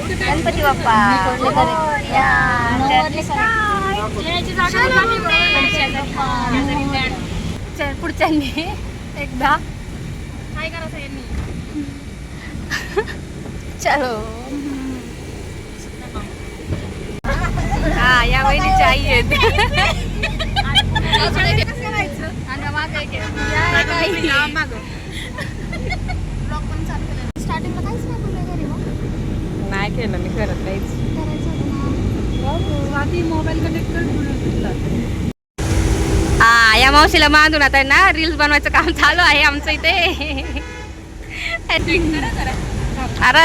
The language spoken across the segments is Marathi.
गणपती बाप्पा पुढच्यांनी एकदा काय करायचं यांनी चलो. हा या वहिनीची आई आहेत. नाही केलं मी करत काहीच. हा या मावशीला बांधून आता ना रील्स बनवायचं काम चालू आहे आमचं इथे. अरे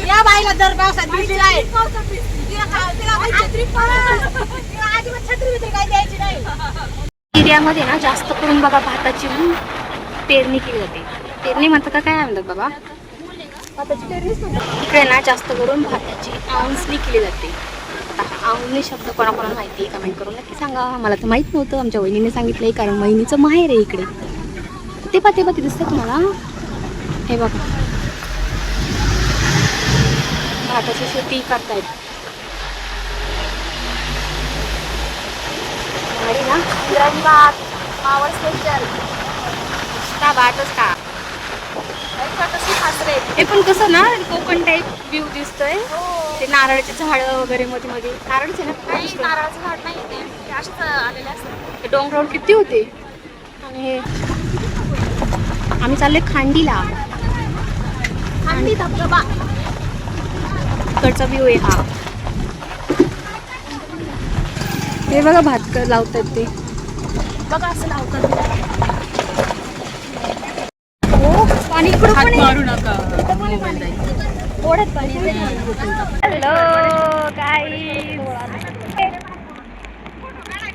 या बाईला दर पावसात एरियामध्ये ना जास्त करून बघा भाताची पेरणी केली जाते. पेरणी म्हणतात का काय म्हणतात बाबा? भाताची पेरणी इकडे ना जास्त करून भाताची आवंसणी केली जाते. आता आवंसणी शब्द कोणाकोणाला माहिती आहे कमेंट करून नक्की सांगा. मला तर माहित नव्हतं, आमच्या वहिनीने सांगितलंय कारण वहिनीचं माहेर आहे इकडे. ते पाते दिसतंय तुम्हाला? हे बघा भाताची शेती करतायत. आणि ना इंद्रायणी भात पावर स्पेशल का भातच का हे पण कसं ना कोकण टाईप व्ह्यू दिसतोय. ते नारळाचे झाड वगैरे मध्ये मध्ये नारळच आहे ना? नारळाचं झाड नाही ते असेच आलेले असतात. डोंगरावर किती होते. आणि हे आम्ही चाललोय खांडीला. खांडी धबधबा कडचा व्ह्यू आहे हा. हे बघा भात लावतात ते बघा असं लावतात. हो पाणी इकडं पण मारू नका. ओढत पाणी. Hello guys.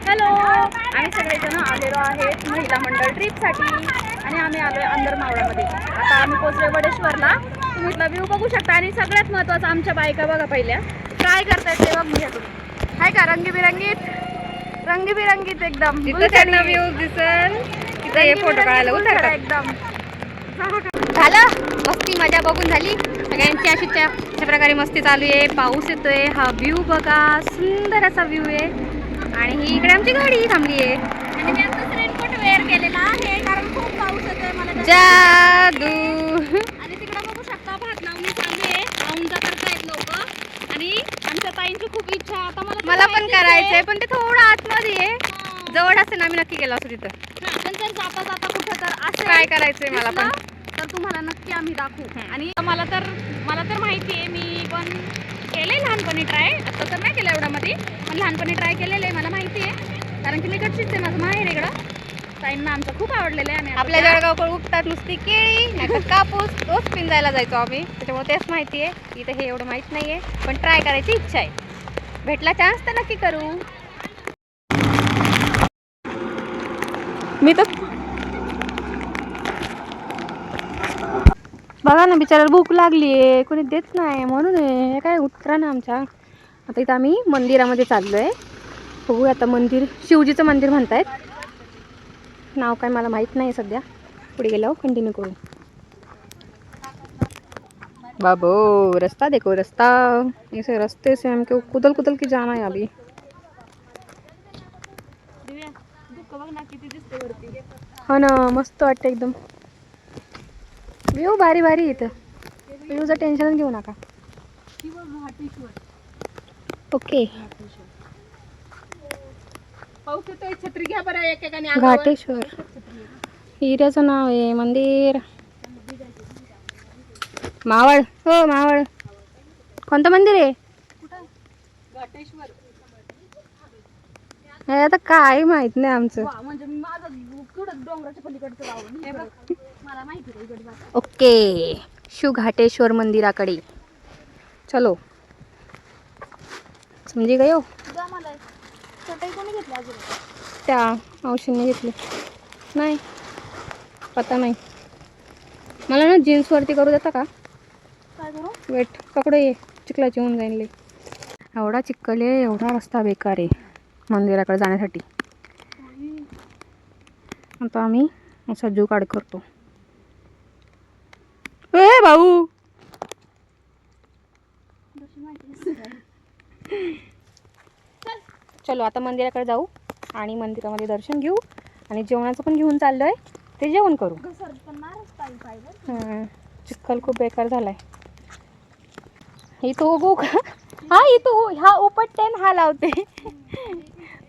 हॅलो आम्ही सगळेजण आलेलो आहेत महिला मंडळ ट्रिपसाठी आणि आम्ही आलोय अंदरमावळामध्ये. आता आम्ही पोहोचलोय वडेश्वरला. तुम्ही इथला व्ह्यू बघू शकता. आणि सगळ्यात महत्त्वाचं आमच्या बायका बघा पहिल्या काय करतायत ते बघ. हाय का रंगीबिरंगीत एकदम व्ह्यू दिसेल. फोटो काढायला उतर एकदम झालं. मस्ती मजा बघून झाली सगळ्यांची. अशा प्रकारे मस्ती चालू आहे. पाऊस येतोय. हा व्ह्यू बघा सुंदर असा व्ह्यू आहे. आणि ही इकडे आमची गाडी थांबली आहे. आणि मी आमचं रेनकोट वेअर केलेला आहे कारण खूप पाऊस येतोय. मला जादू. आणि तिकडे बघू शकता भात लावणी चालू आहे. औंधा करतायत लोक. आणि आमच्या ताईंची खूप इच्छा आता मला पण करायचंय पण ते थोडं आतमध्ये आहे. जवळ असेल आम्ही नक्की गेलो असतो तिथं. पण जर जाता कुठं तर असं काय करायचंय मला पण तर तुम्हाला नक्की आम्ही दाखवू. आणि मला तर माहिती आहे. मी पण केलंय लहानपणी ट्राय. आता तर नाही केलं एवढा मध्ये पण लहानपणी ट्राय केलेलं आहे. मला माहिती आहे कारण की मी कडचीच आहे. माझं माहेर इकडं. ताईंना आमचं खूप आवडलेलं आहे. आणि आपल्या जळगावकडे उठतात नुसती केळी नाही कापूस तोच पिंजायला जायचो आम्ही. त्याच्यामुळे तेच माहिती आहे. इथं हे एवढं माहीत नाही आहे पण ट्राय करायची इच्छा आहे. भेटला चान्स तर नक्की करू. मी तर बघा ना बिचाराला भूक लागली आहे. कोणी देत नाही म्हणून हे काय उत्तरा ना आमच्या. आता इथं आम्ही मंदिरामध्ये चाललो आहे. बघू आता मंदिर शिवजीचं मंदिर म्हणतायत. नाव काय मला माहीत नाही सध्या. पुढे गेलो कंटिन्यू करू. बाबो रास्ता देखो रास्ता. ऐसे रास्ते से हमको कुदल कुदल की जाना है अभी. हो ना मस्त वाटतं एकदम. व्ह्यू भारी भारी इथं. व्ह्यूचं टेन्शन घेऊ नका. ओके. पाऊस येतोय, छत्री घ्या बरं एकेकाने. घाटेश्वर हिऱ्याचं नाव आहे मंदिर. मावळ. हो मावळ. कोणतं मंदिर आहे घाटेश्वर. हे आता काय माहित नाही आमचं. म्हणजे माझं कुठं डोंगराच्या पलीकडचं गाव मला माहिती आहे इकडे. ओके. शिव घाटेश्वर मंदिराकडे चलो. समजी गयो. चटई कोणी घेतली अजून? त्या औषधीने घेतली नाही, पता नाही मला ना. जीन्सवरती करू देता का? काय करू? वेट कपडे ये चिखलाची होऊन जाईल. एवढा चिखल आहे, एवढा रस्ता बेकार आहे मंदिराकडे जाण्यासाठी. आता आम्ही असा जुगाड करतो. ए भाऊ, चलो आता मंदिराकडे जाऊ आणि मंदिरामध्ये दर्शन घेऊ आणि जेवणाचं पण घेऊन चाललोय. ते जेवण करू. चिखल खूप बेकार झालाय. इथं उगू का? हा इथं हा उपटते हा लावते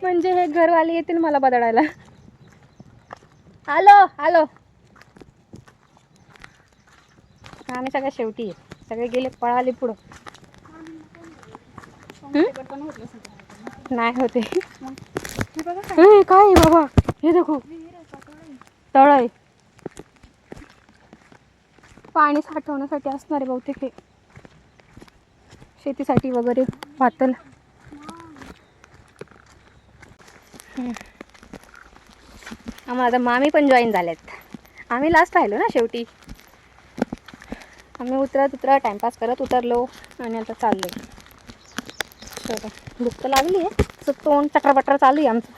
म्हणजे हे घरवाले येतील मला बदलायला. आलो आलो. आम्ही सगळ्या शेवटी आहे. सगळे गेले पळाले पुढं. नाही होते. काय आहे बाबा हे देखो तळ आहे. पाणी साठवण्यासाठी असणार आहे बहुतेक हे. शेतीसाठी वगैरे पातल. आम्हाला आता मामी पण जॉईन झाल्यात. आम्ही लास्ट राहिलो ना शेवटी. आम्ही उतरत टाइमपास करत उतरलो आणि आता चाललो. चला भूक तर लागली आहे. असं तोंड चटरपटर चालू आहे आमचं.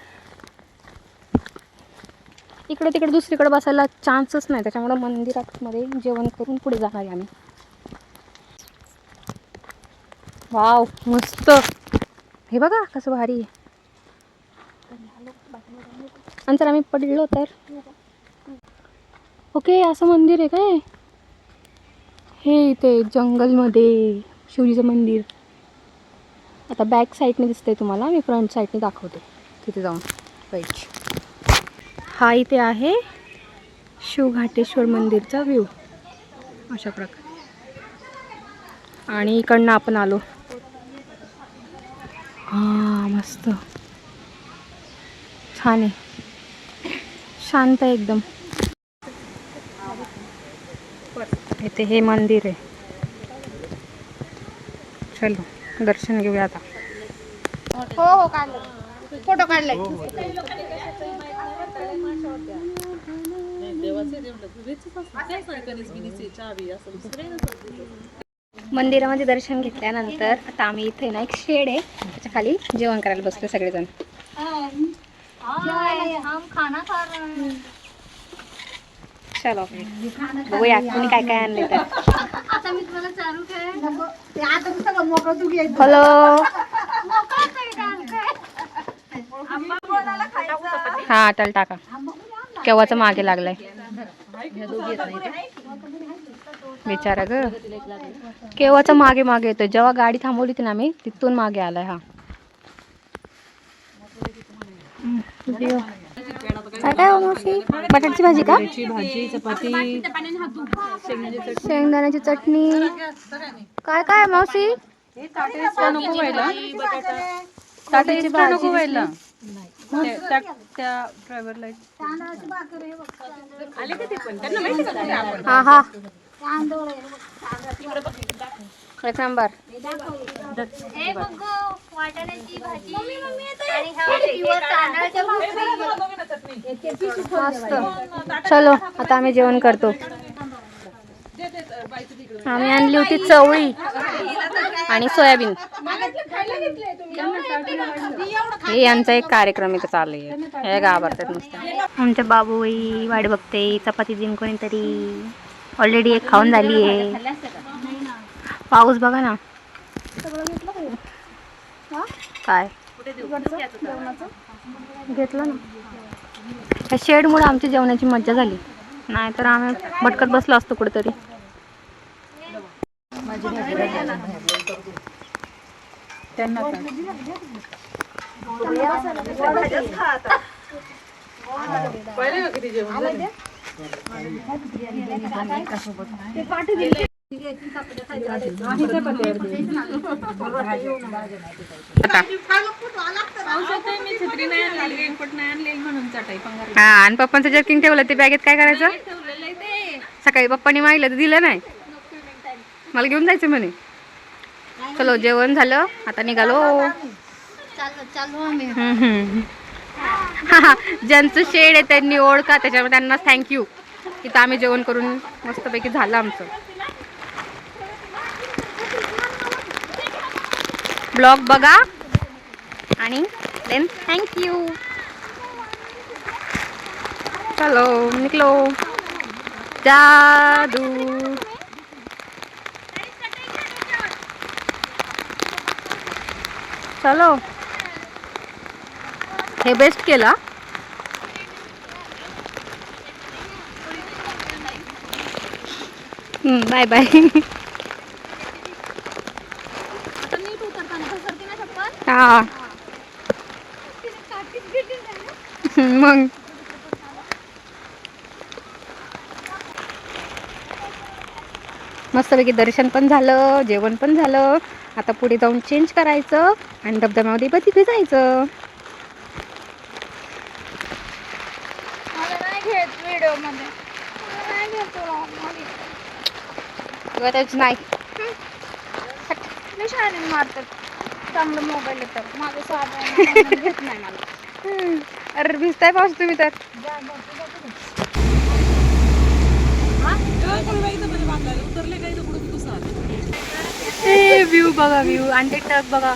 इकडे तिकडे दुसरीकडे बसायला चान्सच नाही, त्याच्यामुळे मंदिरामध्ये जेवण करून पुढे जाणार आहे आम्ही. वाव मस्त. हे बघा कसं भारी आहे. आणि जर आम्ही पडलो तर ओके. असं मंदिर आहे काय हे इथे जंगलमध्ये शिवजीचं मंदिर. आता बॅक साईडने दिसतंय तुम्हाला. मी फ्रंट साईडने दाखवते तिथे जाऊन. राईट. हा इथे आहे शिव घाटेश्वर मंदिरचा व्ह्यू अशा प्रकारे. आणि इकडनं आपण आलो. हा मस्त छान आहे. शांत आहे एकदम. इथे हे मंदिर आहे. चलो दर्शन घेऊया आता. हो हो काढलं. फोटो काढलाय. मंदिरामध्ये दर्शन घेतल्यानंतर आता आम्ही इथे ना एक शेड आहे त्याच्या खाली जेवण करायला बसलो सगळेजण. चलो बघूया कोणी काय काय आणले तर. हॅलो. हा अटल टाका. केव्हाच मागे लागलाय बिचारा ग. केव्हाच मागे मागे येतोय. जेव्हा गाडी थांबवली होती ना आम्ही तिथून मागे आलाय. हा काय काय मावशी? बटाट्याची भाजी का? भाजी चपाती शेंगदाण्याची चटणी. काय काय मावशी? ताटाची भाजी व्हायला. त्या ड्रायव्हरला आले का ते पण त्यांना माहिती का? हा हा एक नंबर. चलो आता आम्ही जेवण करतो. आम्ही आणली होती चवळी आणि सोयाबीन. हे यांचा एक कार्यक्रम इथं चालू आहे. हे घाबरतात नुसतं. आमच्या बाबूई वाट बघते चपाती जिंकून तरी. ऑलरेडी एक खाऊन झाली आहे. पाऊस बघा ना काय घेतलं ना. या शेडमुळे आमची जेवणाची मज्जा झाली. नाहीतर आम्ही भटकत बसलो असतो कुठेतरी. हा, आणि पप्पांचं जर्किंग ठेवलं ते बॅगेत, काय करायचं? सकाळी पप्पांनी मागितलं तर दिलं नाही, मला घेऊन जायचं म्हणे. चलो जेवण झालं, आता निघालो. ज्यांचं शेड आहे त्यांनी ओळखा, त्याच्यामुळे त्यांना थँक्यू. इथं आम्ही जेवण करून मस्तपैकी झालं आमचं. ब्लॉग बघा आणि देन थँक्यू. चलो निकलो. जादू. चलो, हे बेस्ट केला. Bye bye. हा मग मस्तपैकी दर्शन पण झालं, जेवण पण झालं. आता पुढे जाऊन चेंज करायचं आणि धबधब्यामध्ये पण तिथे जायचं. नाही मारतात चांगलं मोबाईल येतात माझं साधं घेत नाही मला. अरे भिजताय पाऊस तुम्ही तर. व्ह्यू बघा, व्ह्यू आणि ते ट्रक बघा.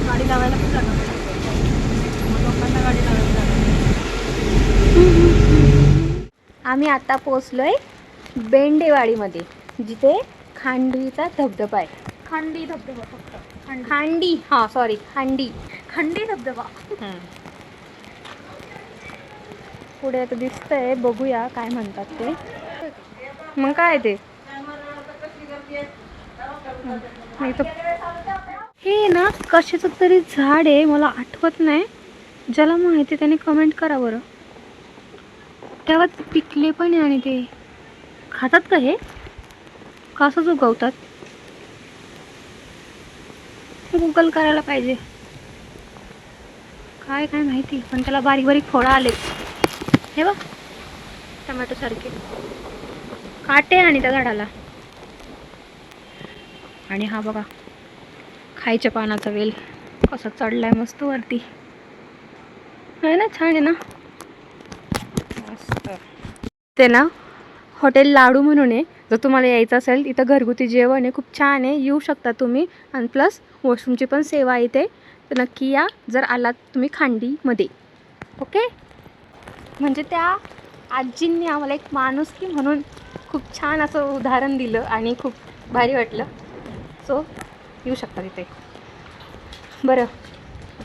गाडी लावायला पण जागा लोकांना गाडी लावायला. आम्ही आता पोचलोय बेंडेवाडीमध्ये, जिथे खांडीचा धबधबा आहे. खंडी धबधबा फक्त खांडी, हा सॉरी, खंडी धबधबा. पुढे आता दिसतंय, बघूया काय म्हणतात ते. मग काय ते हे ना कशाचं तरी झाड आहे, मला आठवत नाही. ज्याला माहिती त्याने कमेंट करा बरं. तेव्हा पिकले पण आहे आणि ते खातात का हे, कसं उगवतात? गुगल करायला पाहिजे. काय काय माहिती, पण त्याला बारीक बारीक फळं आलेत. हे बघ टमॅटो सारखे काटे आणि त्या झाडाला. आणि हा बघा खायच्या पानाचा वेल कसा चढलाय मस्त वरती, आहे ना, छान आहे ना, मस्त. ते ना हॉटेल लाडू म्हणून आहे, जर तुम्हाला यायचं असेल इथं घरगुती जेवण आहे, खूप छान आहे, येऊ शकता तुम्ही. आणि प्लस वॉशरूमची पण सेवा इथे, तर नक्की या जर आलात तुम्ही खांडीमध्ये. ओके. म्हणजे त्या आजींनी आम्हाला एक माणुसकी म्हणून खूप छान असं उदाहरण दिलं आणि खूप भारी वाटलं. सो येऊ शकता तिथे. बरं,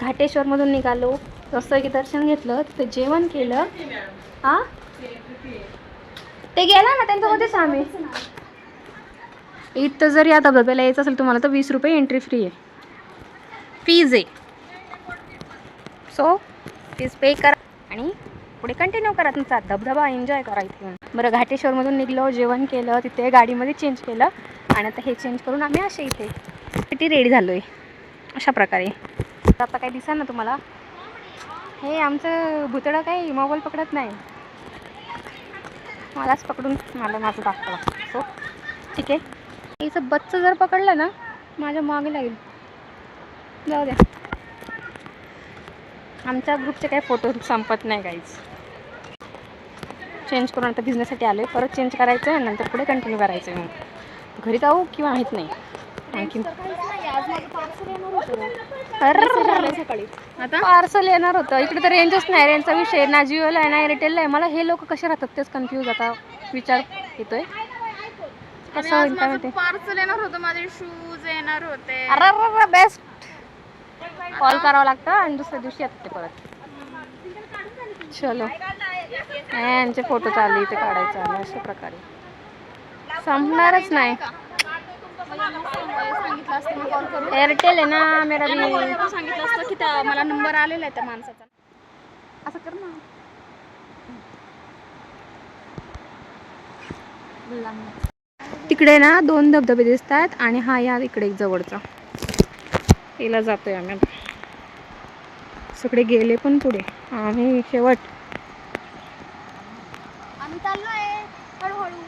घाटेश्वरमधून निघालो, मस्तपैकी दर्शन घेतलं, तिथे जेवण केलं. हां ते गेला ना त्यांच्यामध्येच आम्ही. इथं जर या धबधब्याला यायचं असेल तुम्हाला तर 20 रुपये एंट्री फ्री आहे, फीज आहे. सो फीज पे करा आणि पुढे कंटिन्यू करा तुमचा धबधबा एन्जॉय करा इथे. बरं, घाटेश्वरमधून निघलो, जेवण केलं, तिथे गाडीमध्ये चेंज केलं आणि आता हे चेंज करून आम्ही असे इथे किती रेडी झालो आहे अशा प्रकारे. आता काही दिसा ना तुम्हाला, हे आमचं भुतडं काही मोबाईल पकडत नाही, मलाच पकडून मला माझं दाखवा. सो ठीक आहे, हिचं बच्चं जर पकडलं ना माझ्या मागे लागेल. जाऊ द्या, आमच्या ग्रुपचे काही फोटो संपत नाही काहीच. चेंज करून आता बिझनेससाठी आलो आहे, परत चेंज करायचं आहे, नंतर पुढे कंटिन्यू करायचं आहे. मग घरी जाऊ किंवा माहीत नाही. आणखी सकाळी आता पार्सल येणार होतं, इकडे तर रेंजच नाही, रेंजचा विषय ना, जिओला आहे ना एअरटेलला आहे. मला हे लोक कसे राहतात तेच कन्फ्यूज, आता विचार येतोय कसं होईल काय माहिती. पार्सल येणार होतं, माझे शूज येणार होते. अरे बेस्ट कॉल करावं लागतं आणि दुसऱ्या दिवशी येतात ते परत. चलो यांचे फोटो चालू इथे काढायचं आलं अशा प्रकारे संपणारच नाही. सांगितलं असतं मी कॉल करून. एअरटेल आहे ना मेरा भी. सांगितलं असतं की मला नंबर आलेला आहे त्या माणसाचा. असं कर ना. तिकडे ना 2 धबधबे दिसतात आणि हा या इकडे एक जवळचा. हिला जातोय आम्ही सगळे गेले पण पुढे आम्ही शेवट. आम्ही चाललोय हळूहळू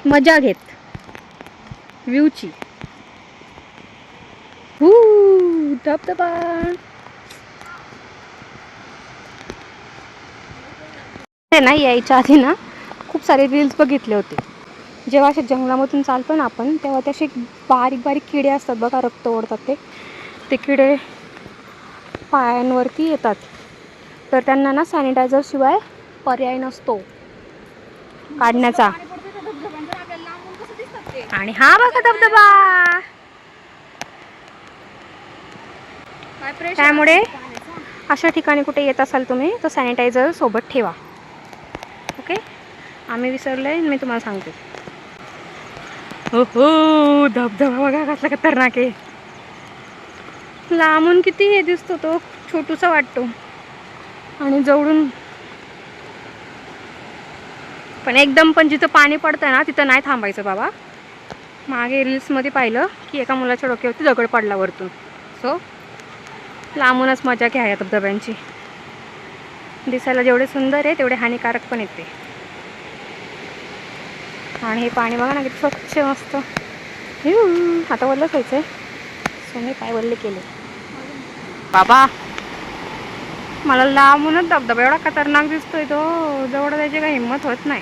मजा घेत व्ह्यूची. धबधबा ते ना यायच्या आधी ना खूप सारे रील्स बघितले होते. जेव्हा अशा जंगलामधून चालतो ना आपण तेव्हा ते असे बारीक बारीक किडे असतात बघा, रक्त ओढतात ते किडे पायांवरती येतात. तर त्यांना ना सॅनिटायझर शिवाय पर्याय नसतो काढण्याचा. आणि हा बघा धबधबा. त्यामुळे अशा ठिकाणी कुठे येत असाल तुम्ही तर सॅनिटायझर सोबत ठेवा. ओके. आम्ही विसरलोय मी तुम्हाला सांगते. हो हो धबधबा बघा कसला खतरनाक आहे. लांबून किती हे दिसतो तो छोटूसा वाटतो आणि जवळून पण एकदम पण जिथं पाणी पडतं ना तिथं नाही थांबायचं बाबा. मागे रील्समध्ये पाहिलं की एका मुलाच्या डोक्यावरती दगड पडला वरतून. सो लांबूनच मजा घ्या या धबधब्यांची. दिसायला जेवढे सुंदर आहे तेवढे हानिकारक पण येते. आणि हे पाणी बघा ना किती स्वच्छ मस्त. आता वल्लच व्हायचंय. सोने पाय वल्ले केले बाबा. मला लांबूनच धबधबा एवढा खतरनाक दिसतोय तो जवळ त्याची काही हिंमत होत नाही.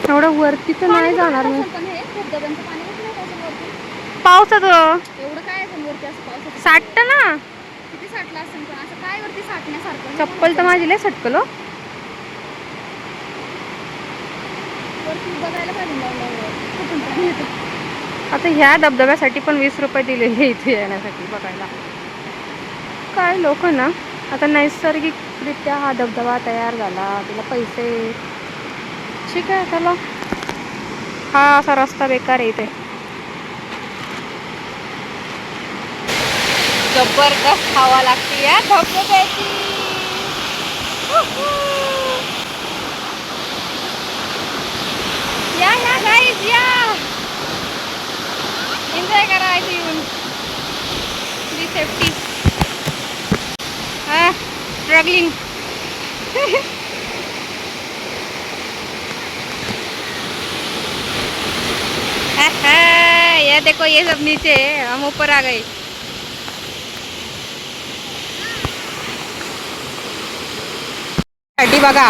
एवढं वरती तर नाही जाणार मी. पावसात एवढं काय वरती असं पावसात साठत ना. किती साठलं असेल पण असं काय वरती साठण्यासारखं. चप्पल तर माझी लय सटकलो. वरती बघायला पाहिजे. आता ह्या धबधब्यासाठी पण 20 रुपये दिलेले इथे येण्यासाठी बघायला. काय लोक ना आता नैसर्गिकरित्या हा धबधबा तयार झाला तिला पैसे. ठीक आहे चला. हा असा रस्ता बेकार आहे इथे. जबरदस्त हवा लागते या धबधब्याची. या या गाईज या एन्जॉय करा इथे येऊन. बी सेफ्टी. स्ट्रगलिंग. ये देखो ये सब नीचे है, हम ऊपर आ गए. अड्डी बघा.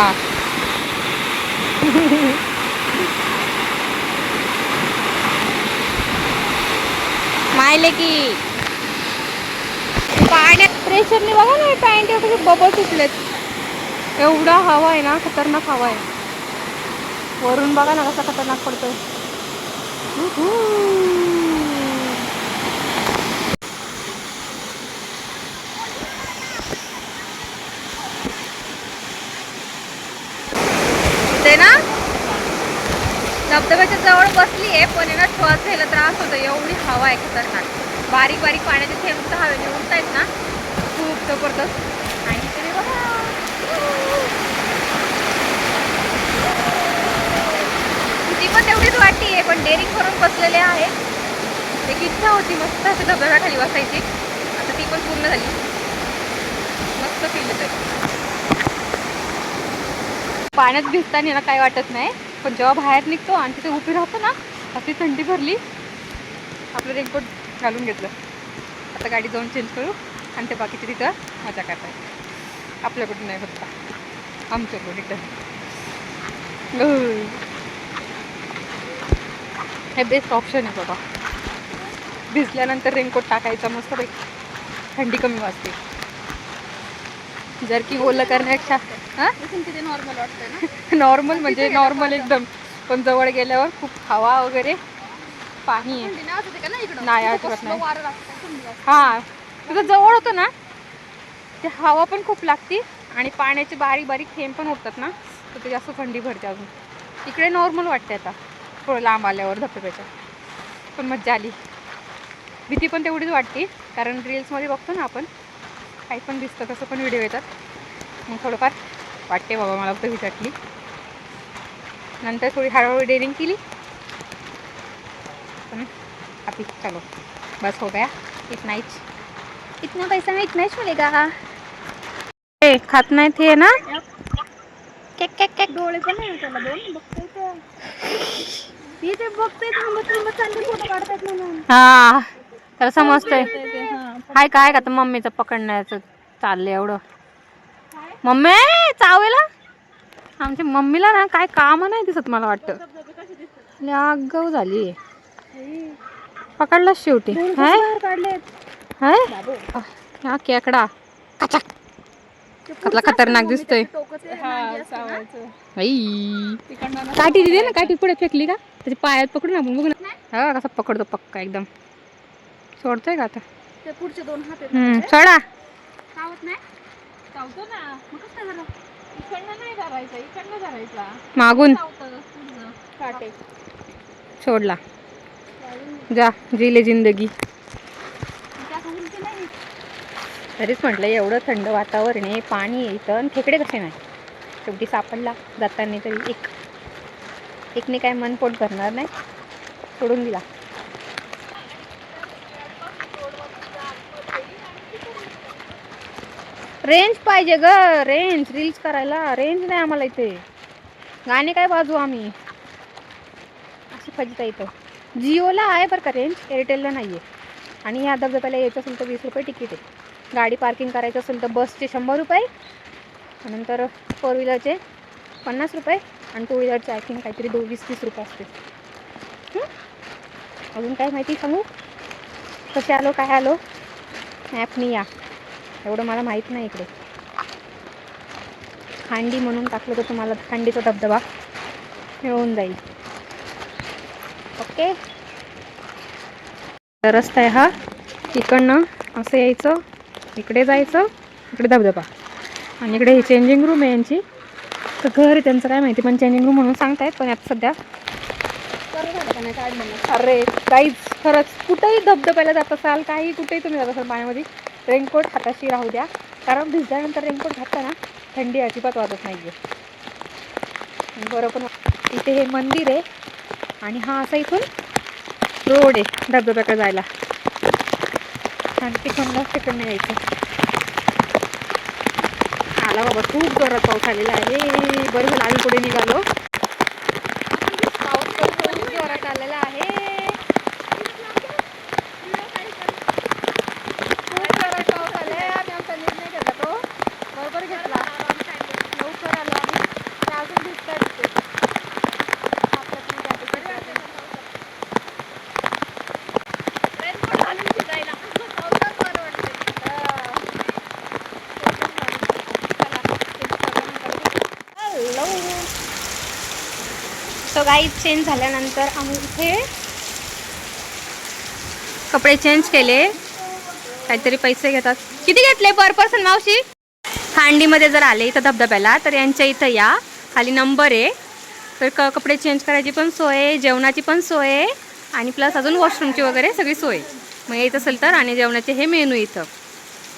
मायले की पाण्यात प्रेशरने बघा ना पॅन्ट एवढे बबल सुटलेत. एवढा हवा आहे ना खतरनाक हवा आहे. वरून बघा ना कसा खतरनाक पडतोय. ते ना धबधब्याच्या जवळ बसली आहे पण आहे ना श्वास घ्यायला त्रास होतो. एवढी हवा आहे खतरनाक. बारीक बारीक पाण्याचे थेंब तर हवेने उडतायत ना खूप जबरदस्त. आणि इकडे बघा ती पण तेवढीच वाटती आहे पण डेअरिंग करून बसलेले आहेत. एक इच्छा होती मस्त अशी धबधब्याखाली बसायची. आता ती पण पूर्ण झाली. मस्त फील येतं. पाण्यात भिजताना ना काही वाटत नाही पण जेव्हा बाहेर निघतो आणि तिथे उभी राहतो ना अशी थंडी भरली. आपलं रेनकोट घालून घेतलं. आता गाडी जाऊन चेंज करू आणि ते बाकीचे तिथं मजा करतायत. आपल्याकडून नाही होत का आमच्याकडून इकडं. हे बेस्ट ऑप्शन आहे बाबा. भिजल्यानंतर रेनकोट टाकायचा मस्त पैकी थंडी कमी वाजते. जर की ओलं करण्यापेक्षा किती नॉर्मल वाटतंय ना. नॉर्मल म्हणजे नॉर्मल एकदम पण जवळ गेल्यावर खूप हवा वगैरे पाणी आहे. थंडी नाही वाजत का ना इकडं? नाही, इथं अजिबात कसलं नाही. वारं लागतं, काय थंडी वाजते. हा तुझं जवळ होतं ना ते हवा पण खूप लागते आणि पाण्याचे बारीक बारीक थेंब पण उठतात ना तर ते जास्त थंडी भरते अजून. इकडे नॉर्मल वाटते आता थोडं लांब आल्यावर धबधब्याच्या. पण मज्जा आली. भीती पण तेवढीच वाटते कारण रील्समध्ये बघतो ना आपण काही पण दिसतं तसं पण व्हिडिओ येतात. मग थोडंफार वाटते बाबा मला फक्त भीती वाटली. नंतर थोडी हळूहळू डेअरिंग केली पण अभी चलो बस हो गया. इतना पैसा में इतना ही मिलेगा. ए खात नाही ते ना डोळे पण नाही त्याला दोन बघतोय ते बघतोय थांबत थांबत चालले फोटो काढतायत म्हणून. हा त्याला समजतंय. हा. हाय काय का तर मम्मीचं पकडण्याचं चाललंय एवढं. मम्मी चावेला आमच्या मम्मीला ना काय काम नाही दिसत मला वाटतं. आगाऊ झाली पकडलाच शेवटी. हाय काढलेत हाय बाबू. हा खेकडा कसला खतरनाक दिसतोय. काठी दिली ना काठी पुढे फेकली का त्याच्या पायात पकडून आपण बघू ना. हा कसा पकडतो पक्का एकदम. सोडतोय का आता ते पुढचे दोन हात आहेत सोडा. चावत नाही. चावतो ना मग कसं काय झालं. इकडनं नाही धरायचा इकडनं धरायचा मागून काटे सोडला. जा जिले जिंदगी. तरीच म्हटलं एवढं थंड वातावरण आहे पाणी आहे इथं आणि खेकडे कसे नाही. शेवटी सापडला जाताना तरी एकने काय मन पोट भरणार नाही सोडून दिला. रेंज पाहिजे ग रेंज रील्स करायला रेंज नाही आम्हाला इथे. गाणे काय वाजवू आम्ही अशी फजिता इथं. जिओला आहे बरं का रेंज एअरटेलला नाही आहे. आणि ह्या धबधब्याला यायचं असेल तर 20 रुपये तिकीट आहे. गाडी पार्किंग करायचं असेल तर बसचे 100 रुपये नंतर फोर व्हीलरचे 50 रुपये आणि टू व्हीलरचे आय थिंक काहीतरी 20-30 रुपये असते. अजून काय माहिती सांगू कसे आलो काय आलो ॲपनी या एवढं मला माहीत नाही. इकडे खांडी म्हणून टाकलं तर तुम्हाला खांडीचा धबधबा मिळून जाईल. ओके रस्ता आहे हा. इकडनं असं यायचं इकडे जायचं इकडे धबधबा आणि इकडे ही चेंजिंग रूम आहे यांची. तर घर आहे त्यांचं काय माहिती पण चेंजिंग रूम म्हणून सांगतायत. पण आता सध्या अरे काहीच खरंच कुठेही धबधब्याला जात असाल काही कुठेही तुम्ही जात असाल पाण्यामध्ये रेनकोट हाताशी राहू द्या कारण भिजल्यानंतर रेनकोट घातला ना थंडी अजिबात वाजत नाही आहे. बरं पण इथे हे मंदिर आहे आणि हा असा इथून रोड आहे धबधब्याकडे जायला आणि तिकडनं यायचं. आला बाबा खूप जोरात पाऊस आलेला आहे. बरं झालं आम्ही पुढे निघालो. पाऊस पण खूप जोरात आलेला आहे. खूप जोरात पाऊस आलाय. आम्ही आमचा निर्णय घेतला तो बरोबर घेतला. लवकर आलो आम्ही ते अजून भिजतायत ते. सो गाईज चेंज झाल्यानंतर आम्ही इथे कपडे चेंज केले. काहीतरी पैसे घेतात. किती घेतले पर पर्सन मावशी. खांडीमध्ये जर आले इथं धबधब्याला तर यांच्या इथं या खाली नंबर आहे. तर कपडे चेंज करायची पण सोय आहे जेवणाची पण सोय आहे आणि प्लस अजून वॉशरूमची वगैरे सगळी सोय. मग येत असेल तर आणि जेवणाचे हे मेनू इथं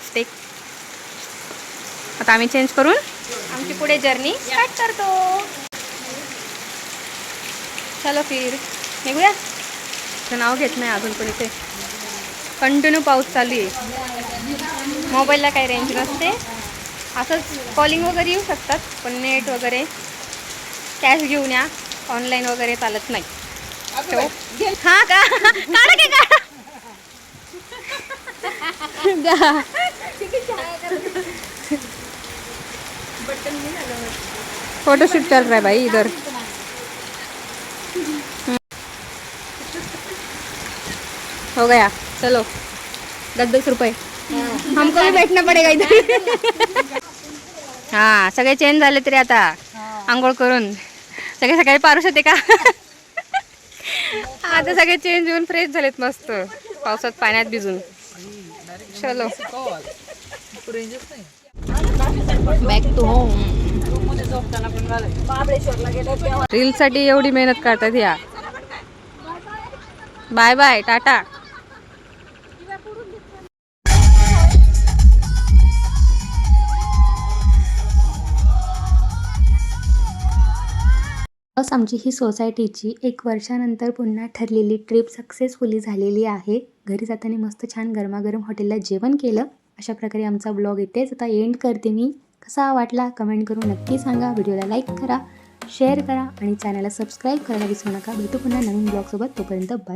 स्टेक. आता आम्ही चेंज करून आमची पुढे जर्नी स्टार्ट करतो. चलो फिर निघूया. तर नाव घेत नाही अजून पण इथे कंटिन्यू पाऊस चालू आहे. मोबाईलला काही रेंज नसते. असंच कॉलिंग वगैरे येऊ शकतात पण नेट वगैरे कॅश घेऊन या ऑनलाईन वगैरे चालत नाही. हा का काढा की काढा फोटोशूट चल रहा है भाई इधर. हो गया चलो 10-10 रुपये हमको भी बैठना पडेगा इधर. हा सगळे चेंज झाले तरी आता आंघोळ करून सगळे सकाळी पारूस येते का आता सगळे चेंज होऊन फ्रेश झालेत मस्त पावसात पाण्यात भिजून. चलो बॅक टू होम. रील साठी एवढी मेहनत करतात या. Bye bye Tata. बस आमची ही सोसायटीची 1 वर्षानंतर पुन्हा ठरलेली ट्रिप सक्सेसफुली झालेली आहे. घरी जाताना मस्त छान गरमागरम हॉटेलला जेवण केलं. अशा प्रकारे आमचा ब्लॉग इथेच आता एंड करते मी. कसा वाटला कमेंट करून नक्की सांगा. व्हिडिओला लाईक करा, शेअर करा आणि चॅनलला सबस्क्राईब करायला विसरू नका. भेटू पुन्हा नवीन ब्लॉगसोबत. तोपर्यंत बाय.